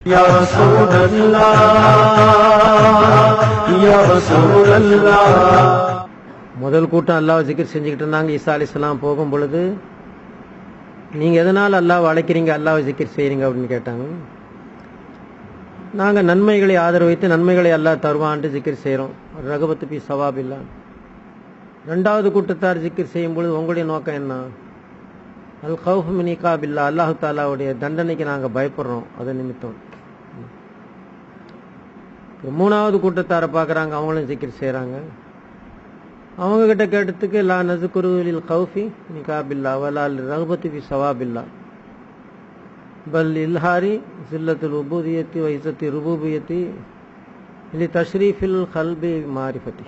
யா ரசூலல்லாஹ் யா ரசூலல்லாஹ். முதல் கூட்டம் அல்லாஹ் ஜிக்ர் செஞ்சுக்கிட்டு இருந்தாங்க. ஈசா அலைஹிஸ்ஸலாம் போகும் பொழுது, நீங்க எதனால் அல்லாஹ் அழைக்கிறீங்க, அல்லாஹ் ஜிக்ர் செய்றீங்க அப்படின்னு கேட்டாங்க. நாங்க நன்மைகளை ஆதரவு வைத்து நன்மைகளை அல்லாஹ் தருவான்ட்டு ஜிக்ர் செய்யறோம். ரகபத்து பி சவாபில்லா. ரெண்டாவது கூட்டத்தார் ஜிக்ர் செய்யும் பொழுது, உங்களுடைய நோக்கம் என்ன? அல் கௌஃப் மின் இகாபில்லா, அல்லாஹு தாலாவுடைய தண்டனைக்கு நாங்க பயப்படுறோம், அது நிமித்தம். மூணாவது கூட்டத்தாரை பார்க்குறாங்க, அவங்களும் ஜிக்ர் செய்கிறாங்க. அவங்க கிட்ட கேட்டதுக்கு, லா நஸ்குரு லில் கௌஃபி நிகாபில்லா வலா ரஹபத்தி பி சவாபில்லா பல் இல்ஹாரி சில்லத்துல் உபூதியத்தி வைசத்தி ருபூபியத்தி லி தஷ்ரீஃபில் கல்பி மாரிஃபத்தி.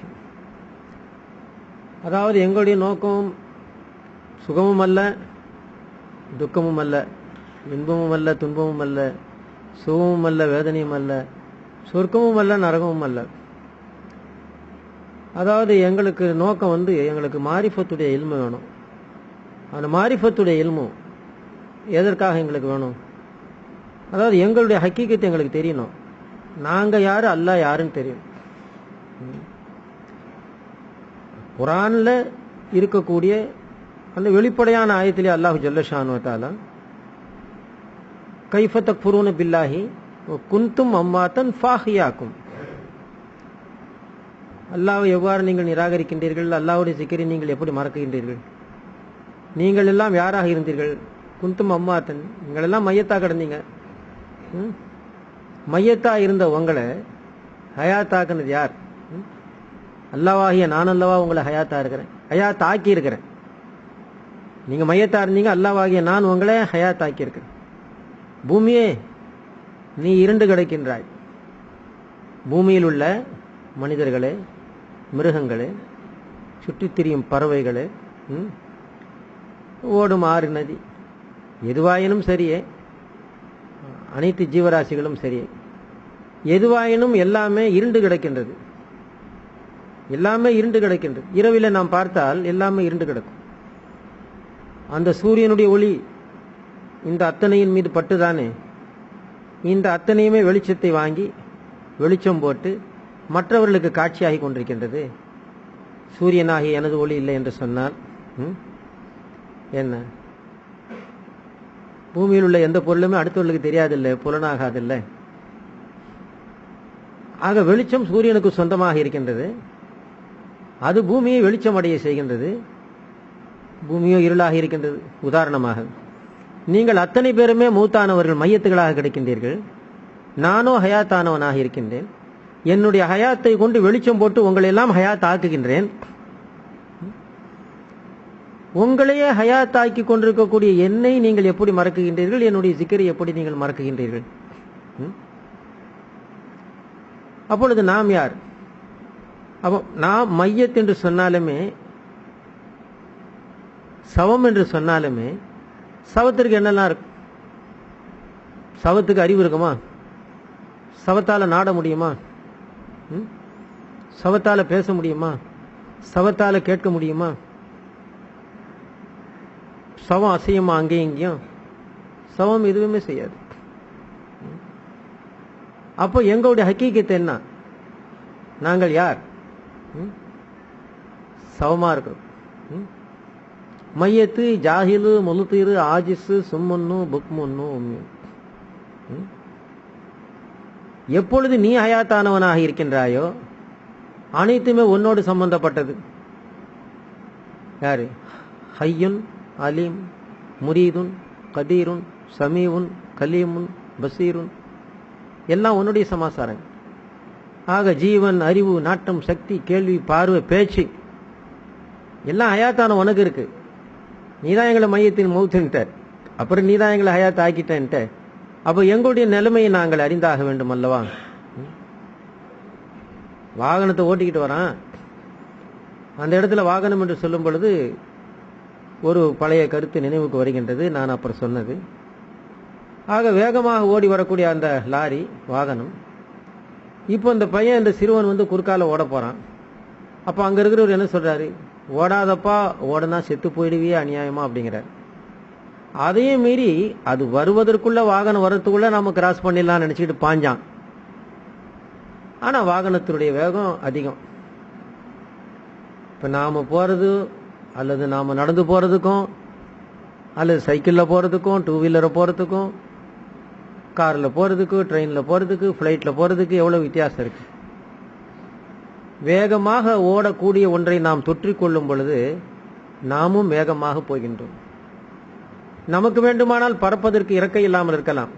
அதாவது எங்களுடைய நோக்கம் சுகமும் அல்ல, துக்கமும் அல்ல, இன்பமும் அல்ல, துன்பமும் அல்ல, சுகமும் அல்ல, வேதனையும் அல்ல, சொர்க்கமும் அல்ல, நரகமும் அல்ல. அதாவது எங்களுக்கு நோக்கம் எங்களுக்கு மாரிஃபத்துடைய இல்மு வேணும். அந்த மாரிஃபத்துடைய இல்மு எதற்காக எங்களுக்கு வேணும்? அதாவது எங்களுடைய ஹக்கீகத்தை எங்களுக்கு தெரியணும். நாங்க யாரு, அல்லாஹ் யாருன்னு தெரியும். குர்ஆன்ல இருக்கக்கூடிய அந்த வெளிப்படையான ஆயத்திலே அல்லாஹ் ஜல்ல ஷானு வ தஆலா கைஃப தக்ஃபுரூன பில்லாஹி வ குன்தும் அம்மாத்தன் ஃபாஹியாக்கும், அல்லாஹ்வை எவ்வாறு நீங்கள் நிராகரிக்கின்றீர்கள், அல்லாஹ்வுடைய சிக்கரை நீங்கள் எப்படி மறக்குகின்றீர்கள், நீங்கள் எல்லாம் யாராக இருந்தீர்கள், குன்தும் அம்மாத்தன், நீங்கள் எல்லாம் மையத்தா கிடந்தீங்க. மையத்தா இருந்த உங்களை ஹயாத்தாக்குனது யார்? அல்லாஹ்வாகிய நான் அல்லவா உங்களை ஹயாத்தா இருக்கிறேன், ஹயாத் ஆக்கி இருக்கிறேன். நீங்க மையத்தா இருந்தீங்க, அல்லாஹ்வாகிய நான் உங்களை ஹயாத் ஆக்கி இருக்கிறேன். பூமியே நீ இருண்டு கிடக்கின்றாய். பூமியில் உள்ள மனிதர்களே, மிருகங்களே, சுற்றித் திரியும் பறவைகளே, ஓடும் ஆறு நதி, எதுவாயினும் சரியே, அனைத்து ஜீவராசிகளும் சரியே, எதுவாயினும் எல்லாமே இருண்டு கிடக்கின்றது. எல்லாமே இருண்டு கிடக்கின்றது. இரவில நாம் பார்த்தால் எல்லாமே இருண்டு கிடக்கும். அந்த சூரியனுடைய ஒளி இந்த அத்தனையின் மீது பட்டுதானே இந்த அத்தனையுமே வெளிச்சத்தை வாங்கி வெளிச்சம் போட்டு மற்றவர்களுக்கு காட்சியாகி கொண்டிருக்கின்றது. சூரியனாகிய எனது ஒளி இல்லை என்று சொன்னால் என்ன? பூமியில் உள்ள எந்த பொருளுமே அடுத்தவர்களுக்கு தெரியாதில்லை, புலனாகாதில்லை. ஆக வெளிச்சம் சூரியனுக்கு சொந்தமாக இருக்கின்றது. அது பூமியை வெளிச்சம் அடைய செய்கின்றது. பூமியோ இருளாக இருக்கின்றது. உதாரணமாக, நீங்கள் அத்தனை பேருமே மூத்தானவர்கள், மையத்துகளாக கிடைக்கின்றீர்கள். நானோ ஹயாத்தானவனாக இருக்கின்றேன். என்னுடைய ஹயாத்தை கொண்டு வெளிச்சம் போட்டு உங்களை எல்லாம் ஹயாத் ஆக்குகின்றேன். உங்களையே ஹயாத் ஆக்கி கொண்டிருக்கக்கூடிய என்னை நீங்கள் எப்படி மறக்குகின்றீர்கள்? என்னுடைய ஜிக்கரை எப்படி நீங்கள் மறக்குகின்றீர்கள்? அப்பொழுது நாம் யார்? அப்போ நாம் மையத் என்று சொன்னாலுமே, சவம் என்று சொன்னாலுமே, சவத்திற்கு என்னெல்லாம் இருக்கு? சவத்துக்கு அறிவு இருக்குமா? சவத்தால நாட முடியுமா? சவத்தால பேச முடியுமா? சவத்தால கேட்க முடியுமா? சவம் அசையுமா அங்கேயும் இங்கேயும்? சவம் எதுவுமே செய்யாது. அப்போ எங்களுடைய ஹக்கீகத் என்ன? நாங்கள் யார்? சவமா இருக்கிறோம். மையத்து, ஜாஹிலு, முலுத்தீரு, ஆஜிஸு, சும்முன்னு, புக்முன்னு, உம்மி. எப்பொழுது நீ ஹயாத்தானவனாக இருக்கின்றாயோ அனைத்துமே உன்னோடு சம்பந்தப்பட்டது. யாரு? ஹய்யுன், அலீம், முரீதுன், கதீருன், சமீவுன், கலீமுன், பசீருன், எல்லாம் உன்னுடைய சமாசாரம். ஆக ஜீவன், அறிவு, நாட்டம், சக்தி, கேள்வி, பார்வை, பேச்சு எல்லாம் ஹயாத்தான உனக்கு இருக்கு. நீதான் எங்களை மையத்தின் மௌத்துன்ட்ட, அப்புறம் நீதான் எங்களை ஹயாத் ஆக்கிட்டேன்ட்ட. அப்போ எங்களுடைய நிலைமையை நாங்கள் அறிந்தாக வேண்டும் அல்லவா? வாகனத்தை ஓட்டிக்கிட்டு வரான். அந்த இடத்துல வாகனம் என்று சொல்லும் பொழுது ஒரு பழைய கருத்து நினைவுக்கு வருகின்றது, நான் அப்புறம் சொன்னது. ஆக வேகமாக ஓடி வரக்கூடிய அந்த லாரி வாகனம், இப்போ இந்த பையன், இந்த சிறுவன் குறுக்கால ஓட போறான். அப்ப அங்க இருக்கிறவர் என்ன சொல்றாரு? ஓடாதப்பா, ஓடனா செத்து போயிடுவியே அநியாயமா அப்படிங்கிறார். அதையும் மீறி அது வருவதற்குள்ள வாகனம் வர்றதுக்குள்ள நாம கிராஸ் பண்ணிடலாம் நினைச்சிட்டு பாஞ்சான். ஆனா வாகனத்தினுடைய வேகம் அதிகம். இப்ப நாம போறது அல்லது நாம நடந்து போறதுக்கும் அல்லது சைக்கிள்ல போறதுக்கும் டூ வீலரை போறதுக்கும் கார்ல போறதுக்கு ட்ரெயின்ல போறதுக்கு பிளைட்ல போறதுக்கு எவ்வளவு வித்தியாசம் இருக்கு. வேகமாக ஓடக்கூடிய ஒன்றை நாம் தொற்றிக்கொள்ளும் பொழுது நாமும் வேகமாக போகின்றோம். நமக்கு வேண்டுமானால் பறப்பதற்கு இறக்கை இல்லாமல் இருக்கலாம்.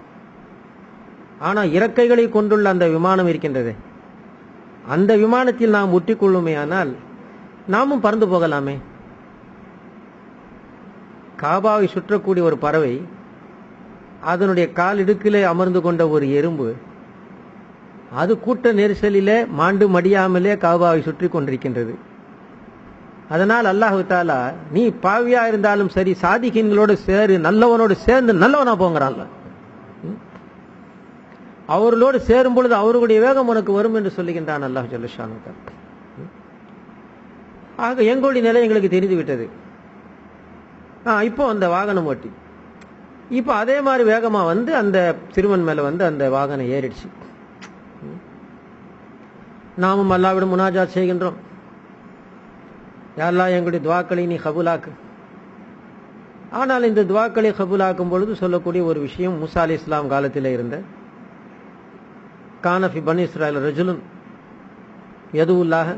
ஆனா இறக்கைகளை கொண்டுள்ள அந்த விமானம் இருக்கின்றது, அந்த விமானத்தில் நாம் ஒட்டிக்கொள்ளுமே ஆனால் நாமும் பறந்து போகலாமே. காபாவை சுற்றக்கூடிய ஒரு பறவை, அதனுடைய கால் இடுக்கிலே அமர்ந்து கொண்ட ஒரு எறும்பு, அது கூட்ட நெரிசலிலே மாண்டு மடியாமலே காபாவை சுற்றி கொண்டிருக்கின்றது. அதனால் அல்லாஹ் தஆலா நீ பாவியா இருந்தாலும் சரி சாதிகீன்களோடு சேரு, நல்லவனோடு சேர்ந்து நல்லவனா போங்கிறான்ல. அவர்களோடு சேரும் பொழுது அவர்களுடைய வேகம் உனக்கு வரும் என்று சொல்லுகின்றான் அல்லாஹ் ஜல்ல ஷானுஹு. ஆக எங்களுடைய நிலை எங்களுக்கு தெரிந்து விட்டது. இப்போ அந்த வாகனம் ஓட்டி இப்போ அதே மாதிரி வேகமா வந்து அந்த சிறுவன் மேல வந்து அந்த வாகனம் ஏறிடுச்சு. நாமும் அல்லாஹ்விடம் முனாஜாத் செய்கின்றோம், யா அல்லாஹ் எங்களுடைய துஆக்களை நீ கபூலாக்கு. ஆனால் இந்த துஆக்களை கபூலாக்கும் பொழுது சொல்லக்கூடிய ஒரு விஷயம், மூசா அலைஹிஸ்ஸலாம் காலத்தில் இருந்த கான ஃபி பனி இஸ்ராயில் ரஜுலுன் யதுல்லாஹ்,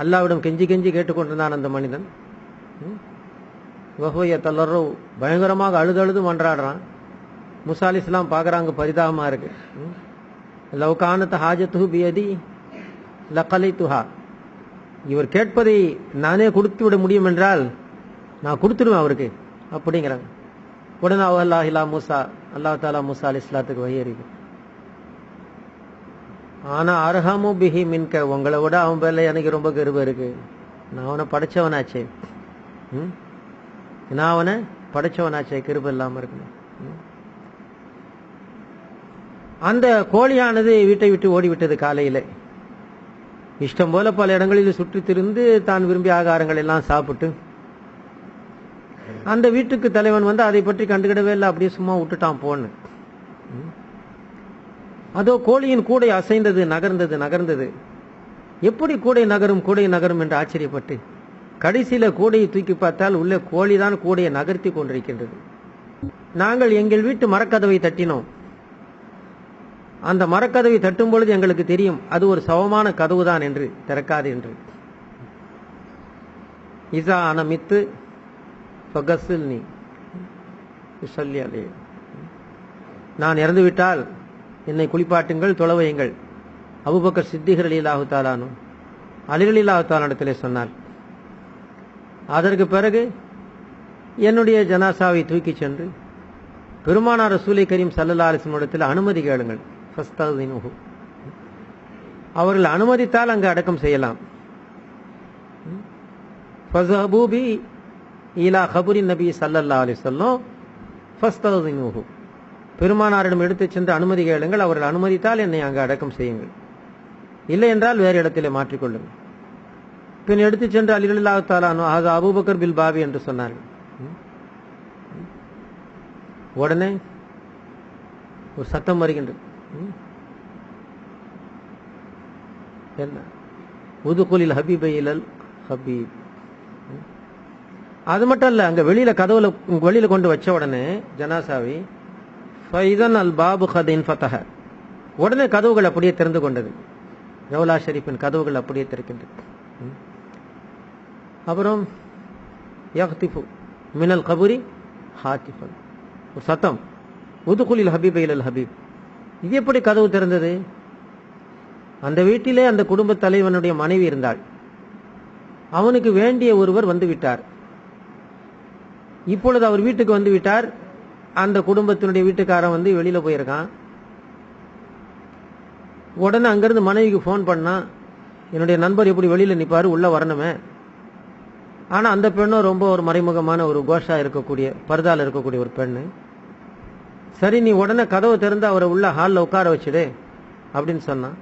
அல்லாஹ்விடம் கெஞ்சி கெஞ்சி கேட்டுக்கொண்டிருந்தான் அந்த மனிதன். வஹுவ தலர்ரு, பயங்கரமாக அழுது அழுது மன்றாடுறான். மூசா அலைஹிஸ்ஸலாம் பார்க்கறாங்க, பரிதாபமா இருக்கு. லவ் கானத் ஹாஜத்துஹு பியதி லகலைத்துஹா, இவர் கேட்பதை நானே கொடுத்து விட முடியும் என்றால் நான் கொடுத்துடுவேன் அவருக்கு அப்படிங்கிறாங்க. உடனே அல்லாஹிலா மூசா, அல்லாஹ் தாலா மூசா அலைஹிஸ்ஸலாத்துக்கு வஹி அறிவி, ஆனா அர்ஹமு பிஹி மின்க, உங்களை விட அவன் பேர்ல எனக்கு ரொம்ப கிருபை இருக்கு, நான் அவனை படைச்சவனாச்சே, நான் அவனை படைச்சவனாச்சே, கிருபை இல்லாம இருக்கணும். அந்த கோழியானது வீட்டை விட்டு ஓடிவிட்டது. காலையில இஷ்டம் போல பல இடங்களில் சுற்றி திரிந்து தான் விரும்பிய ஆகாரங்கள் எல்லாம் சாப்பிட்டு அந்த வீட்டுக்கு தலைவன் வந்து அதை பற்றி கண்டுகிடவே இல்லை, அப்படியே சும்மா விட்டுட்டான் போன்னு. அதோ கோழியின் கூடை அசைந்தது, நகர்ந்தது நகர்ந்தது. எப்படி கூடை நகரும் என்று ஆச்சரியப்பட்டு கடைசியில கூடையை தூக்கி பார்த்தால் உள்ளே கோழிதான் கூடையை நகர்த்தி கொண்டிருக்கின்றது. நாங்கள் எங்கள் வீட்டு மரக்கதவை தட்டினோம். அந்த மரக்கதவை தட்டும் பொழுது எங்களுக்கு தெரியும் அது ஒரு சவமான கதவுதான் என்று, திறக்காது என்று. இசா அனமித்து ஃபகஸ்ஸில்னி யுஸல்லி அலைஹி, நான் இறந்து விட்டால் என்னை குளிப்பாட்டுங்கள், தொழவையுங்கள். அபூபக்கர் சித்திக் ரலியல்லாஹு தஆலா அன்ஹு அலி ரலியல்லாஹு தஆலா இடத்திலே சொன்னார். அதற்கு பிறகு என்னுடைய ஜனாசாவை தூக்கி சென்று பெருமானார் ரசூலை கரீம் ஸல்லல்லாஹு அலைஹி வஸல்லம் இடத்தில் அனுமதி கேளுங்கள். ஃபஸ்தஅதினுஹு, அவர்கள் அனுமதித்தால் அங்கு அடக்கம் செய்யலாம். ஃபஸஹபூ பி இலா கபரின் நபி ஸல்லல்லாஹு அலைஹி வஸல்லம் ஃபஸ்தஅதினுஹு, பெருமானாரிடம் எடுத்து சென்று அனுமதி கேளுங்கள், அவர்கள் அனுமதித்தால் என்னை அங்கு அடக்கம் செய்யுங்கள், இல்லை என்றால் வேறு இடத்திலே மாற்றிக்கொள்ளுங்கள். பின் எடுத்து சென்று அலி ரலியல்லாஹு தஆலா அன்ஹு அது அபூபக்கர் பில் பாபி என்று சொன்னார்கள். உடனே ஒரு சத்தம் வருகின்றது, என்ன உதுகுலில் ஹபீபை இலல் ஹபீப். அது மட்டும் இல்ல, அங்க வெளியில கொண்டு வச்ச உடனே ஜனாசாவை ஃபைதன் அல் பாபு ஹதின் ஃபதஹ, உடனே கதவுகள் அப்படியே திறந்து கொண்டது. ரவுலா ஷரீஃபின் கதவுகள் அப்படியே திறக்கின்றது. அப்புறம் யக்திஃபு மினல் கபுரி ஹாத்திஃபன், ஒரு சத்தம், உதுகுலில் ஹபீபை இலல் ஹபீப். இது எப்படி கதவு திறந்தது? அந்த வீட்டிலே அந்த குடும்ப தலைவனுடைய மனைவி இருந்தாள். அவனுக்கு வேண்டிய ஒருவர் வந்து விட்டார். இப்பொழுது அவர் வீட்டுக்கு வந்து விட்டார். அந்த குடும்பத்தினுடைய வீட்டுக்காரன் வந்து வெளியில போயிருக்கான். உடனே அங்கிருந்து மனைவிக்கு போன் பண்ணா, என்னுடைய நண்பர் எப்படி வெளியில நிப்பாரு, உள்ள வரணுமே. ஆனா அந்த பெண்ணும் ரொம்ப ஒரு மறைமுகமான ஒரு கோஷா இருக்கக்கூடிய, பர்தால இருக்கக்கூடிய ஒரு பெண்ணு. சரி, நீ உடனே கதவை திறந்து அவரை உள்ள ஹாலில் உட்கார வச்சுடு அப்படின்னு சொன்னான்.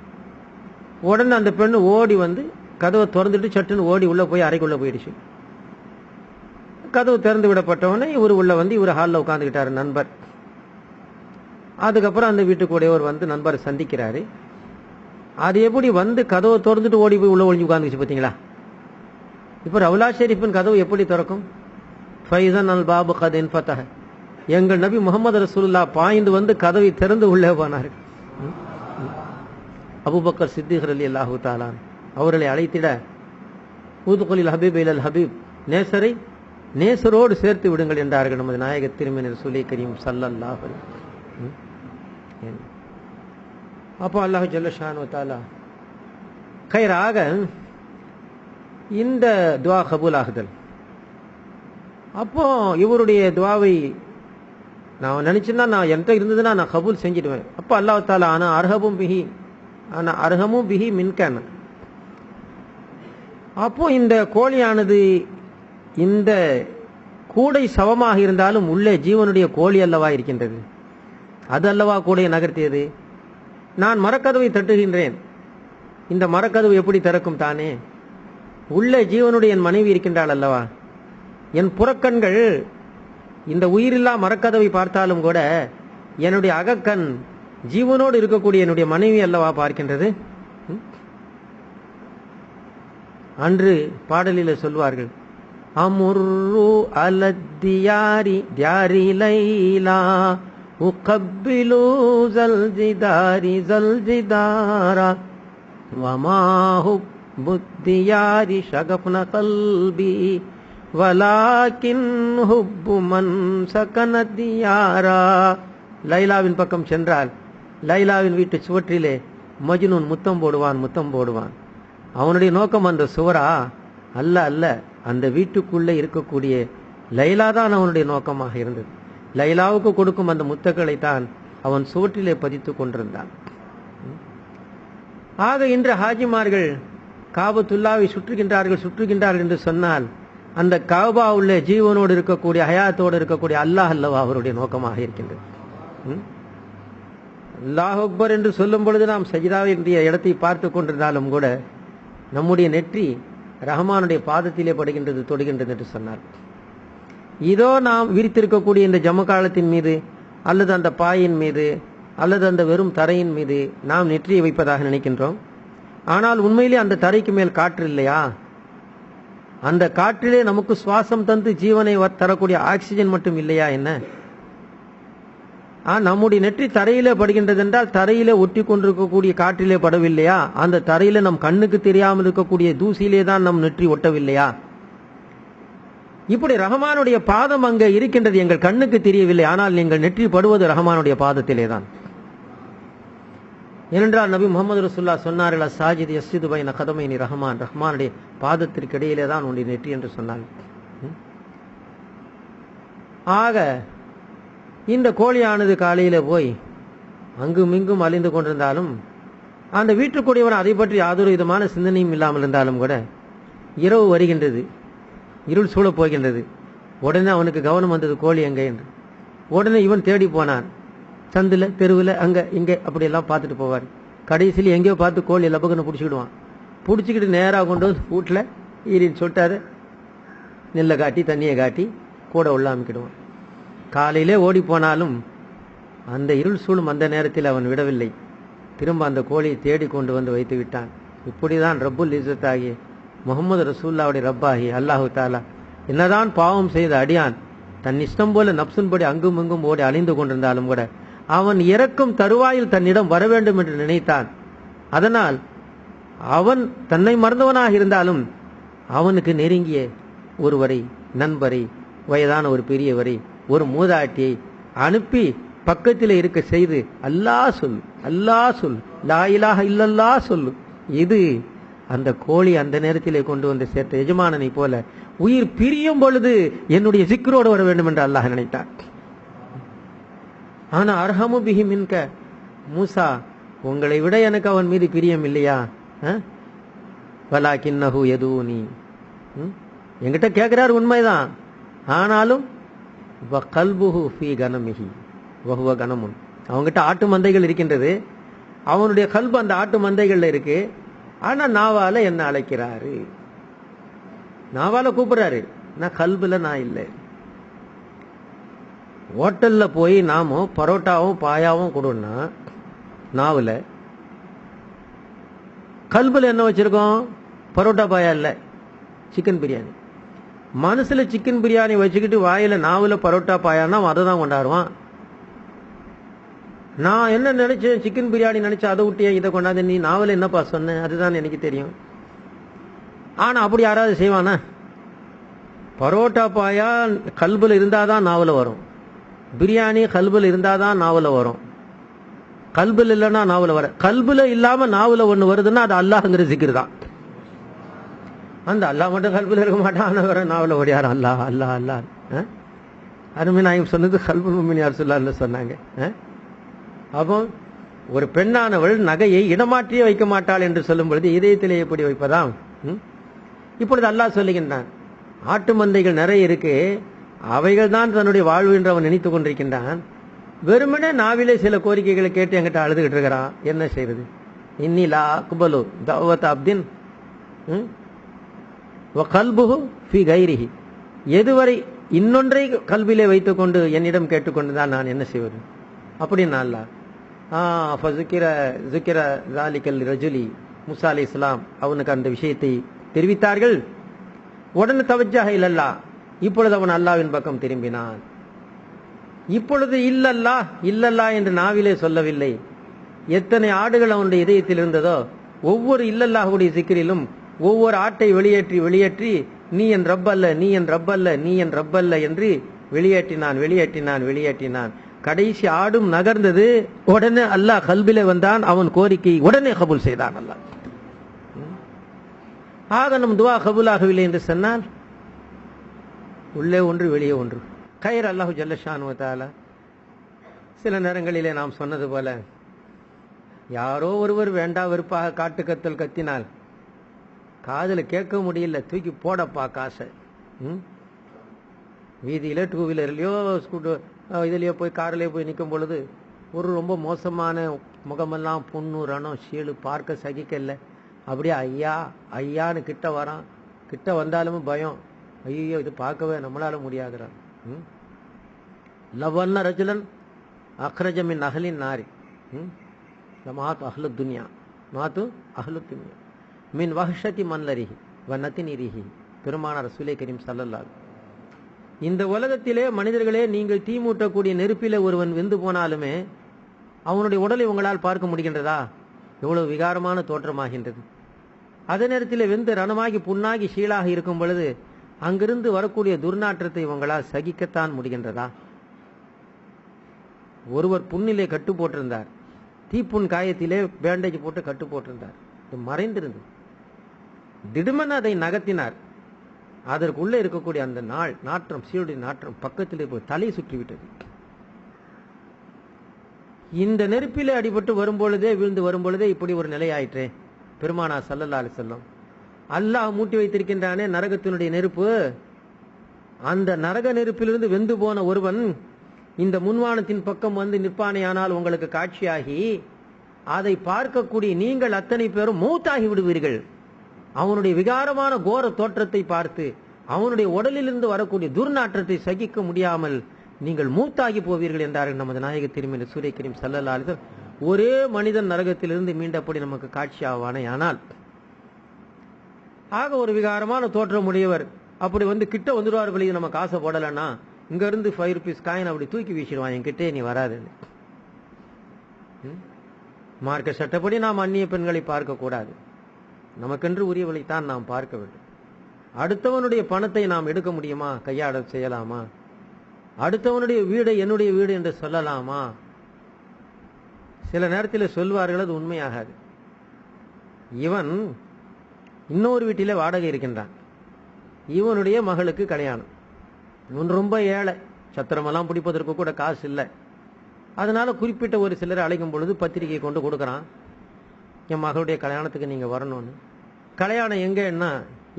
உடனே அந்த பெண்ணு ஓடி வந்து கதவை திறந்துட்டு சட்டுன்னு ஓடி உள்ள போய் அறைக்குள்ள போயிடுச்சு. கதவு திறந்து விடப்பட்டவொடனே இவர் உள்ள வந்து இவர் ஹாலில் உட்காந்துக்கிட்டாரு நண்பர். அதுக்கப்புறம் அந்த வீட்டுக்குடையவர் வந்து நண்பரை சந்திக்கிறாரு. அது எப்படி வந்து கதவை திறந்துட்டு ஓடி போய் உள்ள ஒளிஞ்சு உட்காந்துச்சு பார்த்தீங்களா? இப்போ ரவுலா ஷெரீஃபின் கதவு எப்படி திறக்கும்? ஃபைசன் அல் பாபு கதின் ஃபதஹ. எங்கள் நபி முகமது ரசூலுல்லாஹ் பாய்ந்து வந்து கதவை திறந்து உள்ளே போனார். அபூபக்கர் சித்திக் ரலியல்லாஹு தஆலா அவர்களை அழைத்திட, ஊதுகுலில் ஹபீப் இலல் ஹபீப், நேசரை நேசரோடு சேர்த்து விடுங்கள் என்றார்கள் நமது நாயக திருமணி ரசூலே கரீம் ஸல்லல்லாஹு அலைஹி வஸல்லம். அப்போ அல்லாஹ் ஜல்ல ஷானு தஆலா கைராக இந்த துவா கபூல் ஆகுதல். அப்போ இவருடைய துவாவை நான் நினைச்சுன்னா, நான் என்கிட்ட இருந்ததுன்னா நான் கபூல் செஞ்சிடுவேன். அப்போ அல்லாஹ் தஆலா ஆனா அர்ஹமும் பிஹி மின்கன். அப்போ இந்த கோழியானது இந்த கூடை சவமாக இருந்தாலும் உள்ளே ஜீவனுடைய கோழி அல்லவா இருக்கின்றது, அது அல்லவா கூடையை நகர்த்தியது. நான் மரக்கதவை தட்டுகின்றேன், இந்த மரக்கதவு எப்படி திறக்கும் தானே? உள்ளே ஜீவனுடைய என் மனைவி இருக்கின்றாள் அல்லவா. என் புறக்கண்கள் இந்த உயிரில்லா மரக்கதவை பார்த்தாலும் கூட என்னுடைய அகக்கண் ஜீவனோடு இருக்கக்கூடிய என்னுடைய மனைவி அல்லவா பார்க்கின்றது. அன்று பாடலில் சொல்வார்கள், அமுர்ரு அலத்தியாரி தியாரி லைலா உகப்பிலு ஜல்ஜிதாரி ஜல்ஜிதாரா வமாஹு புத்தியாரி ஷகப்ன கல்பி வலாக்கின் ஹுப்பு மன் சகனதியாரா. லைலாவின் பக்கம் சென்றால் லைலாவின் வீட்டு சுவற்றிலே மஜ்னூன் முத்தம் போடுவான். அவனுடைய நோக்கம் அந்த சுவரா அல்ல அல்ல, அந்த வீட்டுக்குள்ளே இருக்கக்கூடிய லைலா தான் அவனுடைய நோக்கமாக இருந்தது. லைலாவுக்கு கொடுக்கும் அந்த முத்தங்களை தான் அவன் சுவற்றிலே பதித்து கொண்டிருந்தான். ஆக இன்று ஹாஜிமார்கள் காபத்துல்லாவை சுற்றுகின்றார்கள் என்று சொன்னால், அந்த காபா உள்ள ஜீவனோடு இருக்கக்கூடிய ஹயாத்தோடு இருக்கக்கூடிய அல்லாஹ் அல்லவா அவருடைய நோக்கமாக இருக்கின்றது. அல்லாஹ் அக்பர் என்று சொல்லும் பொழுது நாம் சஜிதாவினுடைய இடத்தை பார்த்து கொண்டிருந்தாலும் கூட நம்முடைய நெற்றி ரஹ்மானுடைய பாதத்திலே படுகின்றது, தொடுகின்றது என்று சொன்னார். இதோ நாம் விரித்திருக்கக்கூடிய இந்த ஜமகாலத்தின் மீது அல்லது அந்த பாயின் மீது அல்லது அந்த வெறும் தரையின் மீது நாம் நெற்றியை வைப்பதாக நினைக்கின்றோம். ஆனால் உண்மையிலே அந்த தரைக்கு மேல் காற்று இல்லையா? அந்த காற்றிலே நமக்கு சுவாசம் தந்து ஜீவனை தரக்கூடிய ஆக்சிஜன் மட்டும் இல்லையா என்ன? நம்முடைய நெற்றி தரையிலே படுகின்றது என்றால் தரையிலே ஒட்டி கொண்டிருக்கக்கூடிய காற்றிலே படவில்லையா? அந்த தரையில நம் கண்ணுக்கு தெரியாமல் இருக்கக்கூடிய தூசியிலே தான் நம் நெற்றி ஒட்டவில்லையா? இப்படி ரஹ்மானுடைய பாதம் அங்கே இருக்கின்றது, எங்கள் கண்ணுக்கு தெரியவில்லை, ஆனால் எங்கள் நெற்றி படுவது ரஹ்மானுடைய பாதத்திலே தான். ஏனென்றால் நபி முகமது ரசூலுல்லாஹ் சொன்னார்கள், சாஜித் யஸ்ஜுது பைன கதமைனி ரஹ்மான், ரஹ்மானுடைய பாதத்திற்கு இடையிலே தான் உன்னுடைய நெற்றி என்று சொன்னார்கள். ஆக இந்த கோழியானது காலையில போய் அங்கும் இங்கும் அலைந்து கொண்டிருந்தாலும், அந்த வீட்டுக்குரியவன் அதை பற்றி யாதொரு விதமான சிந்தனையும் இல்லாமல் இருந்தாலும் கூட இரவு வருகின்றது, இருள் சூழ போகின்றது. உடனே அவனுக்கு கவனம் வந்தது, கோழி எங்கே என்று. உடனே இவன் தேடி போனான், சந்தில் தெருவில் அங்கே இங்கே அப்படியெல்லாம் பார்த்துட்டு போவார். கடைசியில் எங்கேயோ பார்த்து கோழி லபகன்னு பிடிச்சிக்கிடுவான். பிடிச்சிக்கிட்டு நேராக கொண்டு வந்து வீட்டில் ஈரின்னு சொல்லிட்டாரு, நெல்லை காட்டி தண்ணியை காட்டி கூட உள்ள அமைக்கிடுவான். காலையிலே ஓடி போனாலும் அந்த இருள் சூழும் அந்த நேரத்தில் அவன் விடவில்லை, திரும்ப அந்த கோழியை தேடி கொண்டு வந்து வைத்து விட்டான். இப்படிதான் ரப்புல் இஸ்ஸத் ஆகிய முகமது ரசூலுல்லாஹ்வுடைய ரப்பாகி அல்லாஹு தாலா என்னதான் பாவம் செய்த அடியான் தன் இஷ்டம் போல நப்சின்படி அங்கும் இங்கும் ஓடி அலைந்து கொண்டிருந்தாலும் கூட அவன் இறக்கும் தருவாயில் தன்னிடம் வர வேண்டும் என்று நினைத்தான். அதனால் அவன் தன்னை மறந்தவனாக இருந்தாலும் அவனுக்கு நெருங்கிய ஒருவரை, நண்பரை, வயதான ஒரு பெரியவரை, ஒரு மூதாட்டியை அனுப்பி பக்கத்தில் இருக்க செய்து அல்லாஹ் சொல், அல்லாஹ் சொல், லா இலாஹ இல்லல்லாஹ் சொல்லு. இது அந்த கோழி அந்த நேரத்திலே கொண்டு வந்து சேர்த்த எஜமானனை போல உயிர் பிரியும் பொழுது என்னுடைய சிக்கரோடு வர வேண்டும் என்று அல்லாஹ் நினைத்தான். ஆனா அர்ஹமு பிஹி மின்க, மூசா உங்களை விட எனக்கு அவன் மீது பிரியம் இல்லையா? வலாக்கின்னஹு யதூனி, என்கிட்ட கேட்கிறார் உண்மைதான், ஆனாலும் வகல்புஹு ஃபீ கனமிஹி வஹுவ கனமுன், அவங்ககிட்ட ஆட்டு மந்தைகள் இருக்கின்றது, அவனுடைய கல்பு அந்த ஆட்டு மந்தைகள்ல இருக்கு. ஆனா நாவால என்ன அழைக்கிறாரு, நாவால கூப்பிடுறாரு, நான் கல்புல நான் இல்லை. ஹோட்டல்ல போய் நாம பரோட்டாவும் பாயாவும் கொடுன்னா நாவல, கல்புல என்ன வச்சிருக்கோம்? பரோட்டா பாயா இல்ல, சிக்கன் பிரியாணி. மனசுல சிக்கன் பிரியாணி வச்சுக்கிட்டு வாயில நாவல பரோட்டா பாயான்னா அதை தான் கொண்டாடுவான். நான் என்ன நினைச்சேன், சிக்கன் பிரியாணி நினைச்சேன், அதை விட்டியா இதை கொண்டாந்து நீ நாவல என்னப்பா சொன்ன, அதுதான் எனக்கு தெரியும். ஆனா அப்படி யாராவது செய்வானா? பரோட்டா பாயா கல்புல இருந்தாதான் நாவல வரும், பிரியாணி கல்புல இருந்தாதான் நாவல வரும். கல்புல இல்லைன்னா நாவல வர, கல்புல இல்லாம நாவல ஒண்ணு வருதுன்னா அது அல்லாஹ்ங்கிற ஜிக்ர் தான். அந்த அல்லாஹ் மட்டும் கல்புல இருக்க மாட்டான், வர நாவல ஓடியார் அல்லாஹ் அல்லாஹ் அல்லாஹ். அருமை நாயம் சொன்னது கல்புல் முஃமின் யா ரசூலல்லாஹ் சொன்னாங்க. அப்போ ஒரு பெண்ணானவள் நகையை இடமாற்றியே வைக்க மாட்டாள் என்று சொல்லும் பொழுது இதயத்திலே எப்படி வைப்பதாம்? இப்பொழுது அல்லாஹ் சொல்லுகின்றான், ஆட்டு மந்தைகள் நிறைய இருக்கு, அவைகள் தான் தன்னுடைய வாழ்வு என்று அவன் நினைத்துக் கொண்டிருக்கின்றான். வெறுமனே நாவிலே சில கோரிக்கைகளை கேட்டு என்கிட்ட அழுதுகிட்டு இருக்கிறான். என்ன செய்வது? இன்னிலா குபலு தவத் அப்தின் கல்புஹு ஃபி கைரிஹி. எதுவரை இன்னொன்றை கல்விலே வைத்துக் கொண்டு என்னிடம் கேட்டுக்கொண்டுதான் நான் என்ன செய்வது? அப்படின்னா அல்லாஹ் ரஜுலி முசா அலைஹிஸ்ஸலாம் அவனுக்கு அந்த விஷயத்தை தெரிவித்தார்கள். உடனே தவஜ்ஜஹ இலல்லாஹ், இப்பொழுது அவன் அல்லாஹ்வின் பக்கம் திரும்பினான். இப்பொழுது இல்லல்லாஹ் இல்லல்லாஹ் என்று நாவிலே சொல்லவில்லை. எத்தனை ஆடுகள் அவனுடைய இதயத்தில் இருந்ததோ ஒவ்வொரு இல்லல்லாஹுடைய சிக்கரிலும் ஒவ்வொரு ஆட்டை வெளியேற்றி வெளியேற்றி நீ என் ரப்பல்ல, நீ என் ரப்பல்ல, நீ என் ரப்பல்ல என்று வெளியேற்றினான் வெளியேற்றினான் வெளியேற்றினான். கடைசி ஆடும் நகர்ந்தது. உடனே அல்லாஹ் கல்பிலே வந்தான், அவன் கோரிக்கை உடனே கபூல் செய்தான் அல்லாஹ். ஆக நம் துவா கபூலாகவில்லை என்று சொன்னால் உள்ளே ஒன்று வெளியே ஒன்று. கயிர் அல்லாஹு ஜல்லஷானு தஆலா சில நேரங்களிலே நாம் சொன்னது போல யாரோ ஒருவர் வேண்டா வெறுப்பாக காட்டு கத்தல் கத்தினால் காதுல கேட்க முடியல, தூக்கி போடப்பா காசை. வீதியில டூ வீலர்லயோ ஸ்கூட்டர் இதுலயோ போய் கார்லயோ போய் நிற்கும் பொழுது ஒரு ரொம்ப மோசமான முகமெல்லாம் புண்ணு ரணம் சீழு பார்க்க சகிக்கல. அப்படியே ஐயா ஐயான்னு கிட்ட வரான். கிட்ட வந்தாலும் பயம், ஐயோ இது பார்க்கவே நம்மளால முடியாதுறான். லவன்ன ரஜுலன் அக்ரஜ மின் அஹ்லின் நாரி மாத்து அஹ்லு துன்யா மாத்து அஹ்லு துன்யா மின் வஹ்ஷதி மன்லரிஹி வநத்தினிரிஹி. பெருமானார் ரசூலே கரீம் ஸல்லல்லாஹு அலைஹி. இந்த உலகத்திலே மனிதர்களே, நீங்கள் தீ மூட்டக்கூடிய நெருப்பில ஒருவன் வெந்து போனாலுமே அவனுடைய உடலை உங்களால் பார்க்க முடிகின்றதா? எவ்வளவு விகாரமான தோற்றமாகின்றது. அதே நேரத்தில் வெந்து ரணமாகி புண்ணாகி ஷீலாக இருக்கும் பொழுது அங்கிருந்து வரக்கூடிய துர்நாற்றத்தை உங்களால் சகிக்கத்தான் முடிகின்றதா? ஒருவர் புண்ணிலே கட்டு போட்டிருந்தார், தீப்புண் காயத்திலே பேண்டேஜ் போட்டு கட்டு போட்டிருந்தார், மறைந்திருந்தது. திடுமென அதை நகர்த்தினார். அதற்குள்ளே இருக்கக்கூடிய அந்த நாற்றம் சீருடைய நாற்றம் பக்கத்திலே போய் தலை சுற்றிவிட்டது. இந்த நெருப்பிலே அடிபட்டு வரும்பொழுதே விழுந்து வரும்பொழுதே இப்படி ஒரு நிலை ஆயிற்றே. பெருமானார் ஸல்லல்லாஹு அலைஹி வஸல்லம், அல்லாஹ் மூட்டி வைத்திருக்கின்றானே நரகத்தினுடைய நெருப்பு, அந்த நரக நெருப்பிலிருந்து வெந்து போன ஒருவன் இந்த முன்வானத்தின் பக்கம் வந்து நிற்பானே, ஆனால் உங்களுக்கு காட்சியாகி அதை பார்க்கக்கூடிய நீங்கள் அத்தனை பேரும் மூத்தாகி விடுவீர்கள். அவனுடைய விகாரமான கோர தோற்றத்தை பார்த்து அவனுடைய உடலிலிருந்து வரக்கூடிய துர்நாற்றத்தை சகிக்க முடியாமல் நீங்கள் மூத்தாகி போவீர்கள் என்றார்கள் நமது நாயக திருமதி ரசூலே கரீம் ஸல்லல்லாஹு அலைஹி வஸல்லம். ஒரே மனிதன் நரகத்திலிருந்து மீண்டபடி நமக்கு காட்சி ஆவானே. ஆனால் ஆக ஒரு விகாரமான தோற்றம் உடையவர் அப்படி வந்து கிட்ட வந்துடுவார்கள். இது நமக்கு ஆசை போடலன்னா இங்க இருந்து 5 ரூபீஸ் காயின் அப்படி தூக்கி வீசிடுவான், என்கிட்டே நீ வராது. மார்க்க சட்டப்படி நாம் அந்நிய பெண்களை பார்க்க கூடாது, நமக்கென்று உரியவளைத்தான் நாம் பார்க்க வேண்டும். அடுத்தவனுடைய பணத்தை நாம் எடுக்க முடியுமா? கையாட செய்யலாமா? அடுத்தவனுடைய வீடு என்னுடைய வீடு என்று சொல்லலாமா? சில நேரத்தில் சொல்வார்கள், அது உண்மையாகாது. இவன் இன்னொரு வீட்டிலே வாடகை இருக்கின்றான், இவனுடைய மகளுக்கு கல்யாணம். இவன் ரொம்ப ஏழை, சத்திரமெல்லாம் பிடிப்பதற்கு கூட காசு இல்லை. அதனால குறிப்பிட்ட ஒரு சிலரை அழைக்கும் பொழுது பத்திரிகை கொண்டு கொடுக்கறான், என் மகளுடைய கல்யாணத்துக்கு நீங்க வரணும்னு. கல்யாணம் எங்கன்னா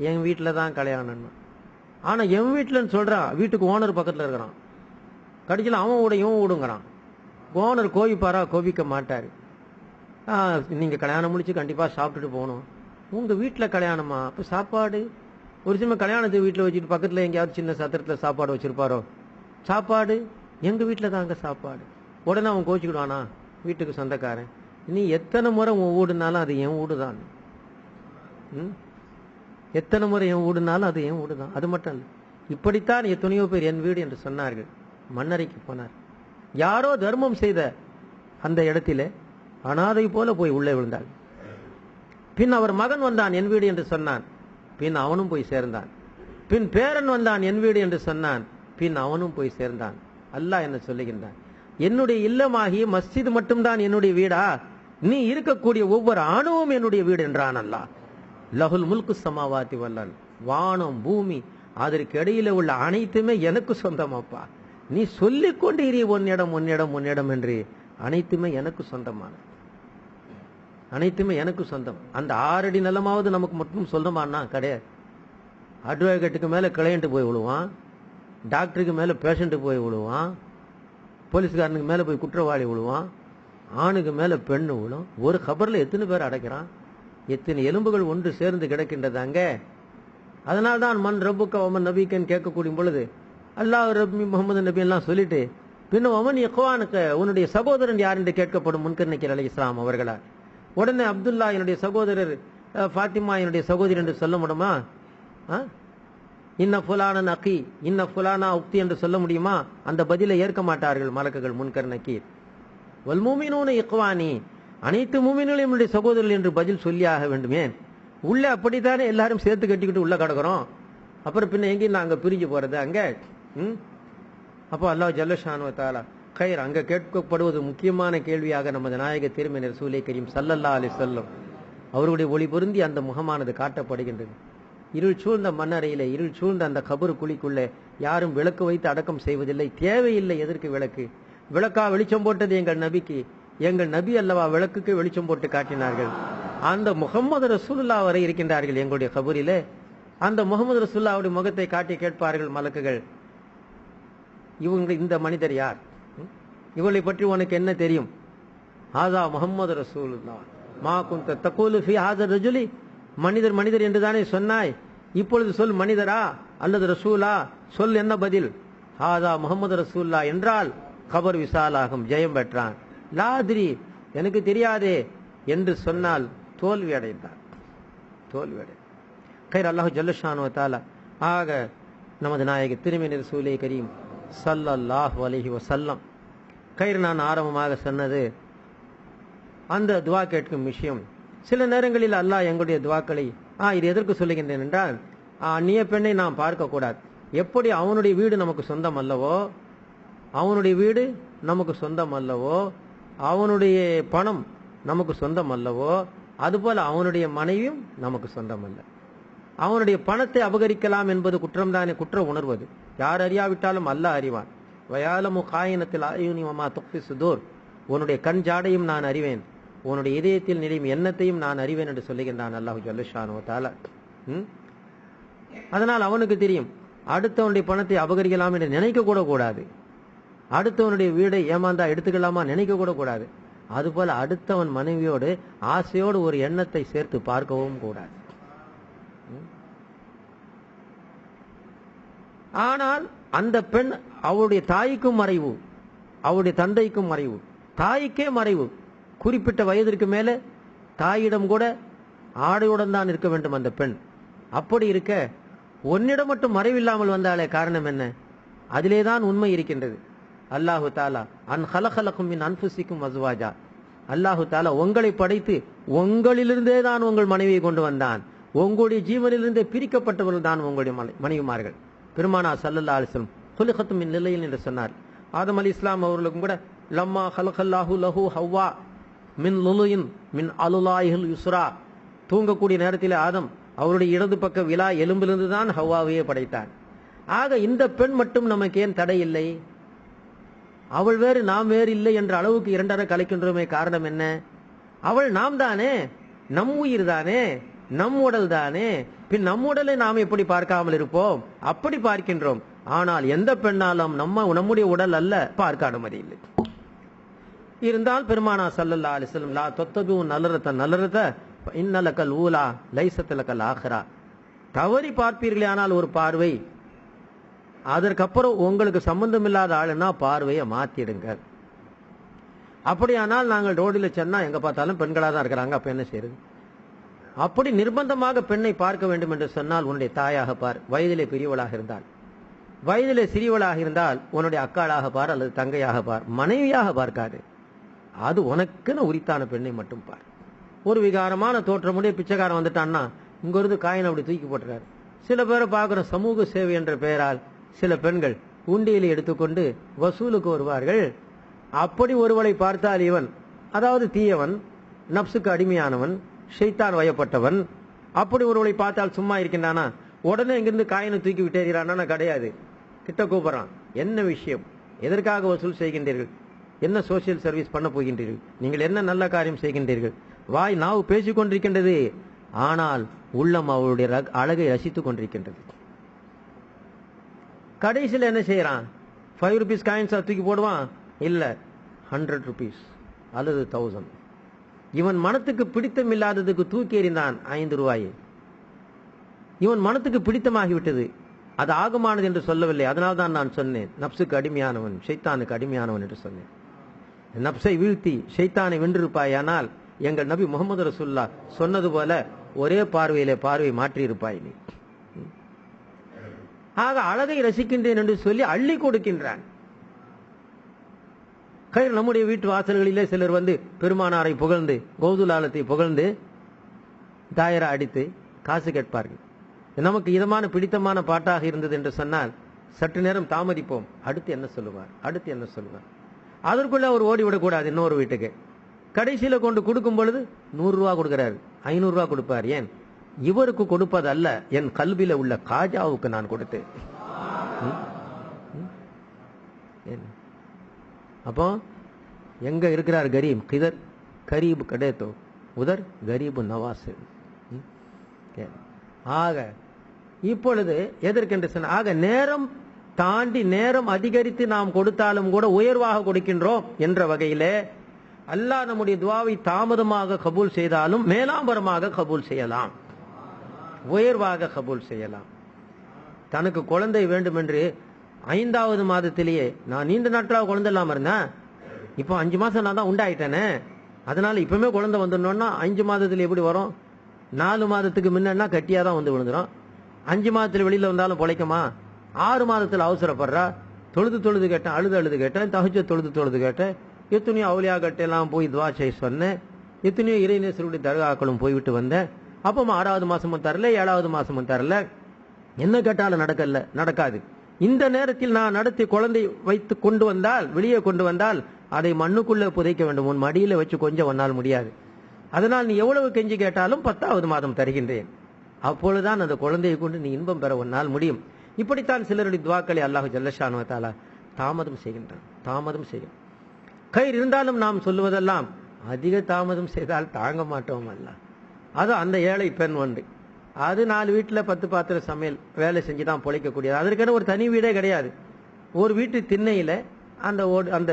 என் வீட்டில் தான் கல்யாணம்னு. ஆனா என் வீட்டில்னு சொல்றான், வீட்டுக்கு ஓனர் பக்கத்தில் இருக்கிறான். கடைசியில் அவன் விட இவன் விடுங்கிறான். ஓனர் கோவிப்பாரா? கோபிக்க மாட்டாரு. நீங்க கல்யாணம் முடிச்சு கண்டிப்பா சாப்பிட்டுட்டு போகணும். உங்க வீட்டில் கல்யாணமா? அப்ப சாப்பாடு ஒரு சின்ன கல்யாணத்தை வீட்டில் வச்சுட்டு பக்கத்தில் எங்கேயாவது சின்ன சத்திரத்தில் சாப்பாடு வச்சிருப்பாரோ, சாப்பாடு எங்க வீட்டில் தாங்க சாப்பாடு. உடனே அவன் கோச்சிக்கிடுவானா, வீட்டுக்கு சொந்தக்காரன், நீ எத்தனை முறை உன் வீடுனாலும் அது என் வீடு தான், எத்தனை முறை என் வீடுனாலும் அது என் வீடு தான். அது மட்டும் இல்லை, இப்படித்தான் எத்தனையோ பேர் என் வீடு என்று சொன்னார்கள். மன்னரைக்கு போனார். யாரோ தர்மம் செய்த அந்த இடத்திலே அனாதை போல போய் உள்ளே விழுந்தாள். பின் அவர் மகன் வந்தான், என் வீடு என்று சொன்னான். பின் அவனும் போய் சேர்ந்தான். பின் பேரன் வந்தான், என் வீடு என்று சொன்னான். பின் அவனும் போய் சேர்ந்தான். அல்லாஹ் என்ன சொல்லுகின்றான், என்னுடைய இல்லமாகிய மஸ்ஜித் மட்டும்தான் என்னுடைய வீடா, நீ இருக்கக்கூடிய ஒவ்வொரு அணுவும் என்னுடைய வீடு என்றான் அல்லாஹ். லஹுல் முல்கு சமாவாத்தி வல்லல், வானம் பூமி அதற்கு இடையில உள்ள அனைத்துமே எனக்கு சொந்தமாப்பா. நீ சொல்லிக் கொண்டு இரு உன்னிடம் உன்னிடம் உன்னிடம் என்று, அனைத்துமே எனக்கு சொந்தமான, அனைத்துமே எனக்கு சொந்தம். அந்த 6 அடி நிலமாவது நமக்கு மட்டும் சொந்தமானா கிடையாது. அட்வொகேட்டுக்கு மேல கிளையண்ட் போய் விழுவான், டாக்டருக்கு மேல பேஷண்ட் போய் விழுவான், போலீஸ்காரனுக்கு மேல போய் குற்றவாளி விழுவான், ஆணுக்கு மேல பெண்ணு விழும். ஒரு கபர்ல எத்தனை பேர் அடைக்கிறான், எத்தனை எலும்புகள் ஒன்று சேர்ந்து கிடக்கின்றது அங்க. அதனால்தான் மண் ரப்புக்க ஒமன் நபிக்கன்னு கேட்கக்கூடிய பொழுது அல்லாஹ் ரப்பி முகமது நபி எல்லாம் சொல்லிட்டு பின்ன ஒமன் இக்வானுக்கு உன்னுடைய சகோதரன் யார் என்று கேட்கப்படும் முன்கர் நக்கீர் அலைஹிஸ்ஸலாம் அவர்களா. உடனே அப்துல்லா என்னுடைய சகோதரர், ஃபாத்திமா என்னுடைய சகோதரி என்று சொல்ல முடியுமா? இன்ன புலானன் அகி இன்ன புலானா உக்தி என்று சொல்ல முடியுமா? அந்த பதிலை ஏற்க மாட்டார்கள் மலக்குகள் முன்கர் நக்கீர். வல் மூமினூன இக்வானி, அனைத்து மூமின்களும் என்னுடைய சகோதரர்கள் என்று பதில் சொல்லியாக வேண்டுமே. உள்ள அப்படித்தானே எல்லாரும் சேர்த்து கட்டிக்கிட்டு உள்ள கிடக்கிறோம். அப்புறம் பின்ன எங்கேயும் நாங்க பிரிஞ்சு போறது அங்க? அப்போ அல்லாஹ் ஜல்லஷானு வ தஆலா கைர் அங்க கேட்கப்படுவது முக்கியமான கேள்வியாக நமது நாயக திருமதி ரசூலை கரீம் ஸல்லல்லாஹு அலைஹி வஸல்லம் அவருடைய ஒளி பொருந்தி அந்த முகமானது காட்டப்படுகின்றது. இருள் சூழ்ந்த மண்ணறையிலே, இருள் சூழ்ந்த அந்த கபரு குழிக்குள்ளே யாரும் விளக்கு வைத்து அடக்கம் செய்வதில்லை. தேவையில்லை. எதற்கு விளக்கு? விளக்கா வெளிச்சம் போட்டது எங்கள் நபிக்கு. எங்கள் நபி அல்லவா விளக்குக்கு வெளிச்சம் போட்டு காட்டினார்கள். அந்த முகமது ரசூலுல்லாஹ் வரை இருக்கின்றார்கள் எங்களுடைய கபரிலே. அந்த முகமது ரசூலுல்லாஹ்வுடைய முகத்தை காட்டி கேட்பார்கள் மலக்குகள், இவங்க இந்த மனிதர் யார்? இவளை பற்றி உனக்கு என்ன தெரியும்? ஹாதா முஹம்மது ரசூலுல்லாஹ் மா குன்த தகூலு ஃபீ ஹாதா ரஜுலி, மனிதர் மனிதர் என்றுதானே சொன்னாய், இப்பொழுது சொல் மனிதரா அல்லது ரசூலா, சொல் என்ன பதில்? ஹாதா முஹம்மது ரசூலுல்லாஹ் என்றால் கபர் விசாலாகும், ஜெயம் பெற்றான். லாதிரி, எனக்கு தெரியாதே என்று சொன்னால் தோல்வி அடைந்தார், தோல்வி அடை. கைர் அல்லாஹு ஜல்லஷானு வ தஆலா ஆக நமது நாயக திருமதி ரசூலை கரீம் ஸல்லல்லாஹு அலைஹி வஸல்லம் கைர் நான் ஆரம்பமாக சொன்னது அந்த துவா கேட்கும் விஷயம். சில நேரங்களில் அல்லாஹ் எங்களுடைய துவாக்களை இது எதற்கு சொல்லுகின்றேன் என்றால், அந்நிய பெண்ணை நாம் பார்க்க கூடாது. எப்படி அவனுடைய வீடு நமக்கு சொந்தம் அல்லவோ, அவனுடைய வீடு நமக்கு சொந்தம் அல்லவோ, அவனுடைய பணம் நமக்கு சொந்தம் அல்லவோ, அதுபோல அவனுடைய மனைவியும் நமக்கு சொந்தம் அல்ல. அவனுடைய பணத்தை அபகரிக்கலாம் என்பது குற்றம்தானே, குற்ற உணர்வது. யார் அறியாவிட்டாலும் அல்லாஹ் அறிவான். வயாலமு காயினத்தில் ஆயுனி வமா துக்ஃபி சுதூர், உன்னுடைய கண் ஜாடையும் நான் அறிவேன், உன்னுடைய இதயத்தில் நிலையும் எண்ணத்தையும் நான் அறிவேன் என்று சொல்லுகின்றான் அல்லாஹு ஜல்லஷானு வ தஆலா. அதனால் அவனுக்கு தெரியும் அடுத்தவனுடைய பணத்தை அபகரிக்கலாம் என்று நினைக்க கூட கூடாது. அடுத்தவனுடைய வீடை ஏமாந்தா எடுத்துக்கலாமா நினைக்க கூட கூடாது. அதுபோல அடுத்தவன் மனைவியோடு ஆசையோடு ஒரு எண்ணத்தை சேர்த்து பார்க்கவும் கூடாது. ஆனால் அந்த பெண் அவளுடைய தாய்க்கும் மறைவு, அவளுடைய தந்தைக்கும் மறைவு, தாய்க்கே மறைவு. குறிப்பிட்ட வயதிற்கு மேலே தாயிடம் கூட ஆடையுடன் தான் இருக்க வேண்டும் அந்த பெண். அப்படி இருக்க உன்னிடம் மட்டும் மறைவில்லாமல் வந்தாலே காரணம் என்ன? அதிலேதான் உண்மை இருக்கின்றது. அல்லாஹு தாலா அன் ஹலஹலக்கும் மின் அன்ஃபுசிக்கும் அஸ்வாஜா, அல்லாஹு தாலா உங்களை படைத்து உங்களிலிருந்தே தான் உங்கள் மனைவியை கொண்டு வந்தான். உங்களுடைய ஜீவனிலிருந்தே பிரிக்கப்பட்டவர்கள் தான் உங்களுடைய மனைவிமார்கள். பெருமானா ஸல்லல்லாஹு அலைஹி வஸல்லம் குலிகத்து மின் நிலையில் என்று சொன்னார். ஆதம் அலைஹிஸ்ஸலாம் அவர்களுக்கும் கூட லம்மா ஹலகல்லாஹு லஹு ஹவ்வா மின் லுலுயின் மின் அலுலாஹில் யுஸ்ரா, தூங்கக்கூடிய நேரத்தில் ஆதம் அவருடைய இடது பக்க விலா எலும்பிலிருந்து தான் ஹவ்வாவையே படைத்தான். ஆக இந்த பெண் மட்டும் நமக்கு ஏன் தடை இல்லை? அவள் வேறு நாம் வேறு இல்லை என்ற அளவுக்கு இரண்டரை கலைக்கின்றோமே. காரணம் என்ன? அவள் நாம் தானே, நம் உயிர் தானே, நம் உடல் தானே. பின் நம் உடலை நாம் எப்படி பார்க்காமல் இருப்போம்? அப்படி பார்க்கின்றோம். ஆனால் எந்த பெண்ணாலும் நம்முடைய உடல் அல்ல பார்க்க அனுமதி இல்லை. இருந்தால் பெருமானா ஸல்லல்லாஹு அலைஹி வஸல்லம் லா தத்தபு நலரத நலரத இன்னலகல் ஊலா லைஸத் லகல் ஆখিরা, தவறி பார்ப்பீர்களே ஆனால் ஒரு பார்வை, அதற்கப்புறம் உங்களுக்கு சம்பந்தம் இல்லாத ஆளுன்னா பார்வையை மாத்திடுங்க. அப்படியானால் நாங்கள் ரோடில் சென்னா எங்க பார்த்தாலும் பெண்களாக தான் இருக்கிறாங்க, அப்ப என்ன செய்யறது? அப்படி நிர்பந்தமாக பெண்ணை பார்க்க வேண்டும் என்று சொன்னால் உன்னுடைய தாயாக பார், வயதிலே பெரியவளாக இருந்தால். வயதிலே சிறியவளாக இருந்தால் உன்னுடைய அக்காளாக பார் அல்லது தங்கையாக பார், மனைவியாக பார்க்காது. அது உனக்குன்னு உரித்தான பெண்ணை மட்டும் பார். ஒரு விகாரமான தோற்றமுடைய பிச்சைக்காரன் வந்துட்டான்னா இங்க இருந்து காயின் அப்படி தூக்கி போட்டுறாரு. சில பேரை பார்க்கிற சமூக சேவை என்ற பெயரால் சில பெண்கள் உண்டியலை எடுத்துக்கொண்டு வசூலுக்கு வருவார்கள். அப்படி ஒருவளை பார்த்தால் இவன், அதாவது தீயவன், நப்சுக்கு அடிமையானவன், ஷைத்தான் வயப்பட்டவன், அப்படி ஒருவளை பார்த்தால் சும்மா இருக்கின்றானா? உடனே இங்கிருந்து காயினை தூக்கி விட்டேறானா? கிடையாது, கிட்ட கூப்பிடுறான். என்ன விஷயம்? எதற்காக வசூல் செய்கின்றீர்கள்? என்ன சோசியல் சர்வீஸ் பண்ண போகின்றீர்கள்? நீங்கள் என்ன நல்ல காரியம் செய்கின்றீர்கள்? வாய் நாவு பேசிக் கொண்டிருக்கின்றது, ஆனால் உள்ளம் அவருடைய அழகை ரசித்துக் கொண்டிருக்கின்றது. கடைசியில் என்ன செய்யறான்? 5 rupees காயின்ஸா தூக்கி போடுவான். இல்ல 100 rupees அல்லது 1000. இவன் மனத்துக்கு பிடித்தம் இல்லாததுக்கு தூக்கி எறிந்தான் 5 ரூபாயை. இவன் மனத்துக்கு பிடித்தமாகிவிட்டது, அது ஆகமானது என்று சொல்லவில்லை. அதனால்தான் நான் சொன்னேன் நப்சுக்கு அடிமையானவன், ஷைத்தானுக்கு அடிமையானவன் என்று சொன்னேன். நப்சை வீழ்த்தி ஷைத்தானை வென்றிருப்பாயானால் எங்கள் நபி முகமது ரசூலுல்லாஹ் சொன்னது போல ஒரே பார்வையிலே பார்வை மாற்றி இருப்பாய் நீ. ஆக அழகை ரசிக்கின்றேன் என்று சொல்லி அள்ளி கொடுக்கின்றான். நம்முடைய வீட்டு வாசல்களிலே சிலர் வந்து பெருமானாரை புகழ்ந்து, கௌதுலாலத்தை புகழ்ந்து தாயரா அடித்து காசு கேட்பார்கள். நமக்கு இதமான பிடித்தமான பாட்டாக இருந்தது என்று சொன்னால் சற்று நேரம் தாமதிப்போம். அடுத்து என்ன சொல்லுவார், அடுத்து என்ன சொல்லுவார்? அதற்குள்ள அவர் ஓடிவிடக்கூடாது இன்னொரு வீட்டுக்கு. கடைசியில கொண்டு கொடுக்கும் பொழுது 100 ரூபா கொடுக்கிறார், 500 ரூபா கொடுப்பார். ஏன்? இவருக்கு கொடுப்பதல்ல, என் கல்வியில உள்ள காஜாவுக்கு நான் கொடுத்தேன். அப்போ எங்க இருக்கிறார் கரீம்? கிதர் கரீப் கடேத்தோ உதர் கரீபு நவாஸ். ஆக இப்பொழுது எதற்கென்று சொன்ன, ஆக நேரம் தாண்டி நேரம் அதிகரித்து நாம் கொடுத்தாலும் கூட உயர்வாக கொடுக்கின்றோம் என்ற வகையிலே அல்லாஹ் நம்முடைய துஆவை தாமதமாக கபூல் செய்தாலும் மேலாம்பரமாக கபூல் செய்யலாம், உயர்வாக கபூல் செய்யலாம். தனக்கு குழந்தை வேண்டும் என்று 5வது மாதத்திலேயே, நான் நீண்ட நாட்களாக குழந்தை இல்லாம இருந்தேன், இப்போ 5 மாசம் நான் தான் உண்டாயிட்டேனே, அதனால இப்பவுமே குழந்தை வந்துடணும்னா 5 மாதத்துல எப்படி வரும்? 4 மாதத்துக்கு முன்னா கட்டியா தான் வந்து விழுந்துடும். 5 மாதத்துல வெளியில வந்தாலும் பொழைக்குமா? 6 மாதத்துல அவசரப்படுறா. தொழுது கேட்டேன், அழுது கேட்டேன், தஹஜ்ஜத் தொழுது கேட்டேன், எத்தனையோ அவுலியா கட்டெல்லாம் போய் துவா செய்ய சொன்னேன், எத்தனையோ இறைநேசருடைய தர்காக்களும் போய்விட்டு வந்தேன். அப்போ 6வது மாசமும் தரல, 7வது மாசமும் தரல, என்ன கேட்டாலும் நடக்காது. இந்த நேரத்தில் நான் நடத்தி குழந்தை வைத்து கொண்டு வந்தால், வெளியே கொண்டு வந்தால் அதை மண்ணுக்குள்ள புதைக்க வேண்டும், உன் மடியில வச்சு கொஞ்சம் ஒன்னால் முடியாது. அதனால் நீ எவ்வளவு கெஞ்சி கேட்டாலும் 10வது மாதம் தருகின்றேன். அப்பொழுதுதான் அந்த குழந்தையை கொண்டு நீ இன்பம் பெற ஒன்னால் முடியும். இப்படித்தான் சிலருடைய துவாக்களை அல்லாஹ் ஜல்லஷானு தஆலா தாமதம் செய்கின்றான். கயிறு இருந்தாலும் நாம் சொல்லுவதெல்லாம் அதிக தாமதம் செய்தால் தாங்க மாட்டோம் அல்ல. அது அந்த ஏழை பெண் ஒன்று, அது 4 வீட்டுல 10 பாத்திர சமையல் வேலை செஞ்சுதான் பொழைக்கக்கூடியது. அதற்கென ஒரு தனி வீடே கிடையாது. ஒரு வீட்டு திண்ணையில அந்த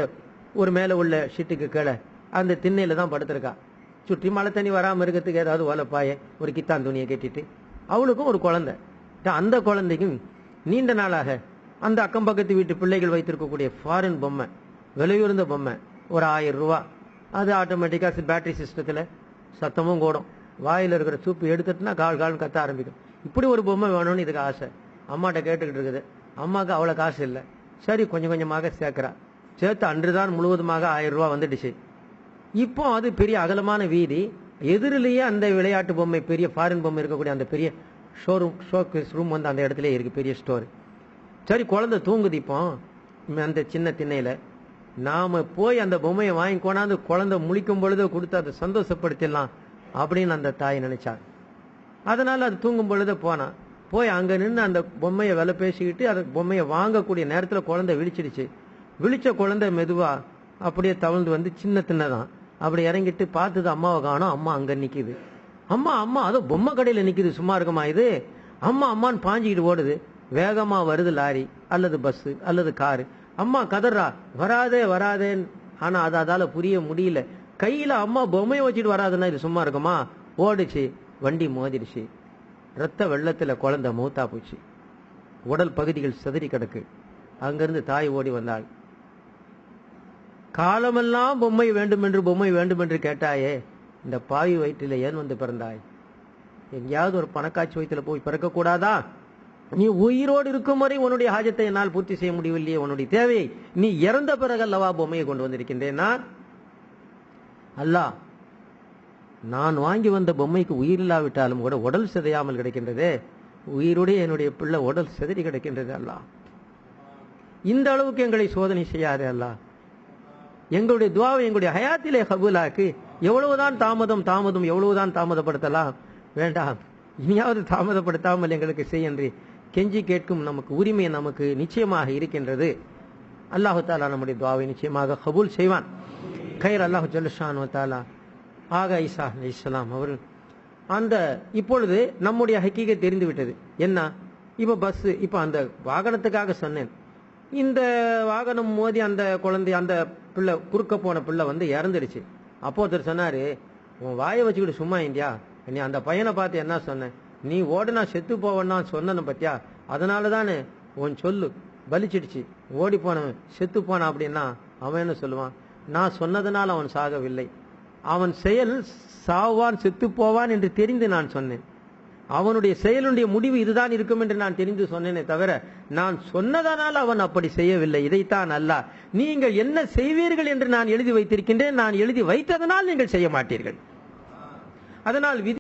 ஒரு மேல உள்ள ஷீட்டுக்கு கீழே அந்த திண்ணையில தான் படுத்திருக்கா. சுற்றி மழை தண்ணி வராம இருக்கிறதுக்கு ஏதாவது ஓலப்பாய ஒரு கித்தான் துணியை கட்டிட்டு, அவளுக்கும் ஒரு குழந்தை. அந்த குழந்தைக்கும் நீண்ட நாளாக அந்த அக்கம் பக்கத்து வீட்டு பிள்ளைகள் வைத்திருக்கக்கூடிய ஃபாரின் பொம்மை, விலையுறந்த பொம்மை, ஒரு 1000 ரூபா, அது ஆட்டோமேட்டிக்கா பேட்டரி சிஸ்டத்துல சத்தமும் கூடும். வாயில இருக்கிற சூப்பு எடுத்துட்டுனா கால் கத்த ஆரம்பிக்கும். இப்படி ஒரு பொம்மை வேணும்னு இதுக்கு ஆசை. அம்மாட்ட கேட்டுக்கிட்டு இருக்குது. அம்மாவுக்கு அவ்வளோ காசு இல்லை. சரி கொஞ்சம் கொஞ்சமாக சேர்க்கிறா. சேர்த்து அன்றுதான் முழுவதுமாக 1000 ரூபா வந்துடுச்சு. இப்போ அது பெரிய அகலமான வீதி, எதிரிலேயே அந்த விளையாட்டு பொம்மை, பெரிய ஃபாரின் பொம்மை இருக்கக்கூடிய அந்த பெரிய ஷோகேஸ் ரூம் வந்து அந்த இடத்துல இருக்கு, பெரிய ஸ்டோர். சரி குழந்தை தூங்குது. இப்போ அந்த சின்ன திண்ணையில நாம போய் அந்த பொம்மையை வாங்கி கொண்டாந்து குழந்தை முழிக்கும் பொழுது கொடுத்து அதை சந்தோஷப்படுத்திடலாம் அப்படின்னு அந்த தாய் நினைச்சாங்க. அதனால அது தூங்கும் பொழுது போய் அங்க நின்று அந்த பொம்மையை விலை பேசிக்கிட்டு அந்த பொம்மையை வாங்கக்கூடிய நேரத்துல குழந்தை விழிச்சிடுச்சு. விழிச்ச குழந்தை மெதுவா அப்படியே தவழ்ந்து வந்து சின்ன தின்னதான் அப்படி இறங்கிட்டு பார்த்தது அம்மாவை காணோம். அம்மா அங்க நிக்குது. அம்மா அதோ பொம்மை கடையில நிக்குது, சும்மா இருக்குமா இது? அம்மான்னு பாஞ்சிக்கிட்டு ஓடுது. வேகமா வருது லாரி அல்லது பஸ் அல்லது காரு. அம்மா கதறா, வராதேன்னு. ஆனா அதால புரிய முடியல. கையில அம்மா பொம்மையை வச்சுட்டு வராதுன்னா இது சும்மா இருக்குமா? ஓடுச்சு, வண்டி மோதிடுச்சு. ரத்த வெள்ளத்துல குழந்தை மூத்தா போச்சு, உடல் பகுதிகள் சிதறி கிடக்கு. அங்கிருந்து தாய் ஓடி வந்தாள். காலமெல்லாம் பொம்மை வேண்டும் என்று கேட்டாயே, இந்த பாவி வயிற்றில ஏன் வந்து பிறந்தாய்? எங்கேயாவது ஒரு பணக்காட்சி வயிற்றுல போய் பிறக்க கூடாதா? நீ உயிரோடு இருக்கும் வரை உன்னுடைய ஹாஜத்தை என்னால் பூர்த்தி செய்ய முடியவில்லையே, உன்னுடைய தேவையை நீ இறந்த பிறகு அல்லவா பொம்மையை கொண்டு வந்திருக்கின்றேன். அல்லாஹ், நான் வாங்கி வந்த பொம்மைக்கு உயிர் இல்லாவிட்டாலும் கூட உடல் சிதையாமல் கிடைக்கின்றதே, உயிருடைய என்னுடைய பிள்ளை உடல் சிதறி கிடக்கின்றது. அல்லாஹ், இந்த அளவுக்கு எங்களை சோதனை செய்யாதே. அல்லாஹ், எங்களுடைய துவாவை எங்களுடைய ஹயாத்திலே கபூலாக்கு. எவ்வளவுதான் தாமதம் எவ்வளவுதான் தாமதப்படுத்தலாம், வேண்டாம், இனியாவது தாமதப்படுத்தாமல் எங்களுக்கு செய் என்று கெஞ்சி கேட்கும் நமக்கு உரிமை நமக்கு நிச்சயமாக இருக்கின்றது. அல்லாஹு தாலா நம்முடைய துவாவை நிச்சயமாக கபூல் செய்வான். கைர் அல்லாஹு ஜல்லஷானு தஆலா. ஆக ஈசா அலைஹிஸ்ஸலாம் அவர்கள் அந்த இப்பொழுது நம்முடைய ஹக்கீகத் தெரிந்து விட்டது. என்ன, இப்ப பஸ், இப்ப அந்த வாகனத்துக்காக சொன்னேன், இந்த வாகனம் மோதி அந்த குழந்தை, அந்த பிள்ளை, குறுக்க போன பிள்ளை வந்து இறந்துடுச்சு. அப்போ ஒருத்தர் சொன்னாரு, உன் வாயை வச்சுக்கிட்டு சும்மா இந்தியா, நீ அந்த பையனை பார்த்து என்ன சொன்ன, நீ ஓடுனா செத்து போவன்னா சொன்ன பத்தியா, அதனாலதானே உன் சொல்லு பலிச்சிடுச்சு, ஓடி போனவன் செத்து போனான் அப்படின்னா அவன் என்ன சொல்லுவான்? நான் சொன்னதனால் அவன் சாகவில்லை, அவன் செயல் சாவான் செத்து போவான் என்று தெரிந்து நான் சொன்னேன். அவனுடைய செயலுடைய முடிவு இதுதான் இருக்கும் என்று நான் தெரிந்து சொன்னேனே தவிர நான் சொன்னதனால் அவன் அப்படி செய்யவில்லை. இதைத்தான் அல்லாஹ், நீங்கள் என்ன செய்வீர்கள் என்று நான் எழுதி வைத்திருக்கின்றேன், நான் எழுதி வைத்ததனால் நீங்கள் செய்ய மாட்டீர்கள். அதனால் விதி